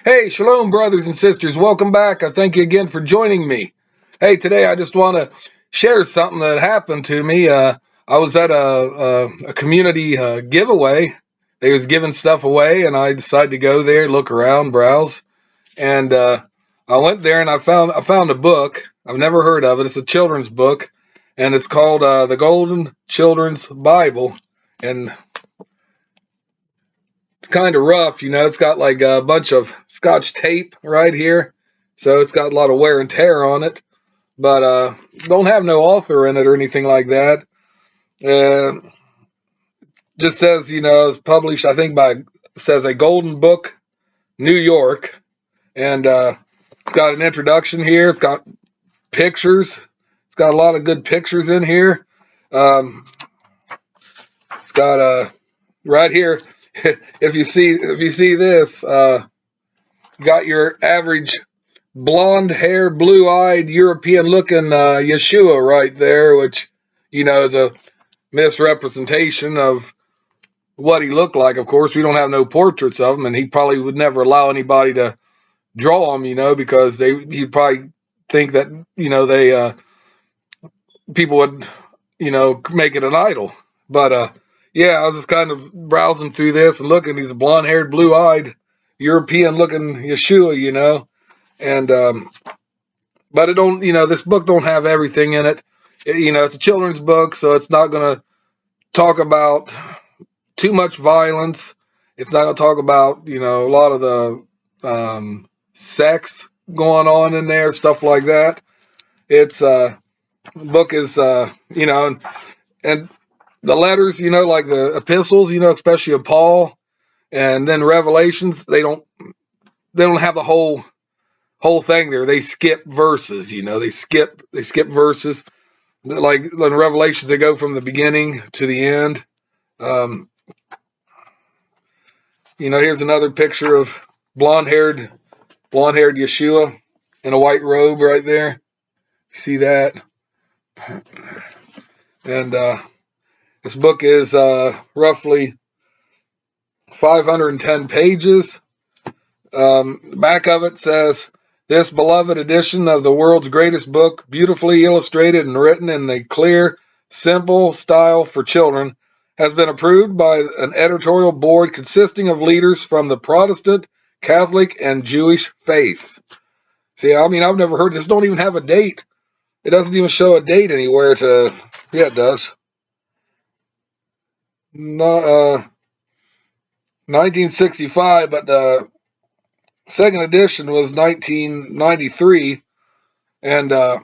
Hey, shalom, brothers and sisters. Welcome back. I thank you again for joining me. Hey, today I just want to share something that happened to me. I was at a community giveaway. They was giving stuff away, and I decided to go there, look around, browse, and I went there and I found a book. I've never heard of it. It's a children's book, and it's called the Golden Children's Bible, and it's kind of rough, It's got like a bunch of scotch tape right here, so it's got a lot of wear and tear on it. But don't have no author in it or anything like that. Uh, just says, it's published, I think says a Golden Book, New York, and it's got an introduction here. It's got pictures. It's got a lot of good pictures in here. Um, it's got right here. If you see this, you got your average blonde hair, blue eyed, European looking Yeshua right there, which, is a misrepresentation of what he looked like. Of course, we don't have no portraits of him, and he probably would never allow anybody to draw him, because he'd probably think that, they, people would, make it an idol. But, yeah, I was just kind of browsing through this and looking. He's a blonde haired, blue eyed, European looking Yeshua, and, but it don't, this book don't have everything in it. It's a children's book, so it's not going to talk about too much violence. It's not going to talk about, a lot of the sex going on in there, stuff like that. It's book is, and the letters, like the epistles, especially of Paul, and then Revelations, they don't have the whole thing there. They skip verses, they skip verses. Like in Revelations, they go from the beginning to the end. Here's another picture of blonde-haired Yeshua in a white robe right there. See that? And this book is roughly 510 pages. The back of it says, "This beloved edition of the world's greatest book, beautifully illustrated and written in a clear, simple style for children, has been approved by an editorial board consisting of leaders from the Protestant, Catholic, and Jewish faiths." See, I've never heard this. Don't even have a date. It doesn't even show a date anywhere yeah, it does. No, 1965, but the second edition was 1993. And, yeah,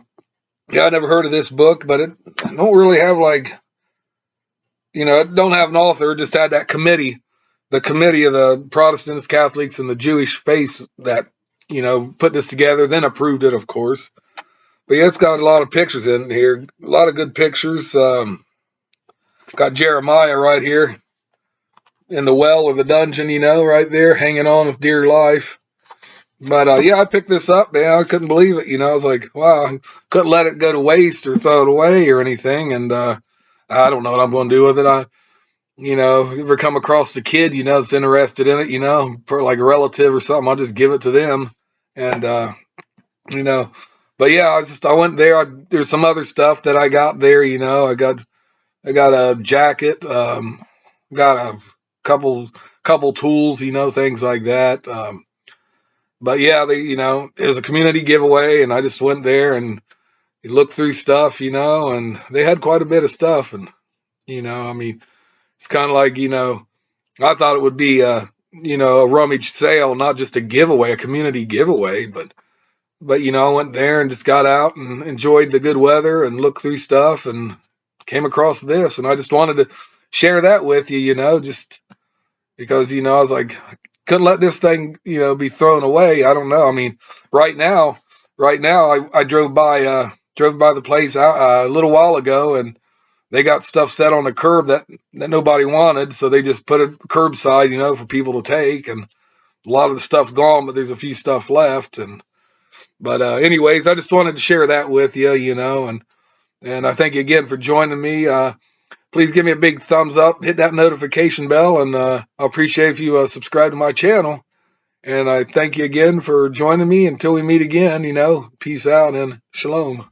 I never heard of this book, but it don't really have it don't have an author. It just had that committee, the committee of the Protestants, Catholics, and the Jewish faiths that, put this together, then approved it, of course. But yeah, it's got a lot of pictures in here, a lot of good pictures. Got Jeremiah right here in the well of the dungeon, right there, hanging on with dear life. But yeah, I picked this up, man. I couldn't believe it. I was like, wow, I couldn't let it go to waste or throw it away or anything. And I don't know what I'm going to do with it. You ever come across a kid, that's interested in it, for like a relative or something, I'll just give it to them. And, but yeah, I went there. There's some other stuff that I got there, I got a jacket, got a couple tools, things like that. But yeah, it was a community giveaway, and I just went there and looked through stuff, and they had quite a bit of stuff. And, it's kind of like, I thought it would be a rummage sale, not just a giveaway, a community giveaway. But, I went there and just got out and enjoyed the good weather and looked through stuff and came across this. And I just wanted to share that with you, just because, I was like, couldn't let this thing, be thrown away. I don't know. Right now, I drove by the place a little while ago, and they got stuff set on the curb that nobody wanted. So they just put it curbside, for people to take. And a lot of the stuff's gone, but there's a few stuff left. But anyways, I just wanted to share that with you, and I thank you again for joining me. Please give me a big thumbs up, hit that notification bell, and I appreciate if you subscribe to my channel. And I thank you again for joining me. Until we meet again, peace out and shalom.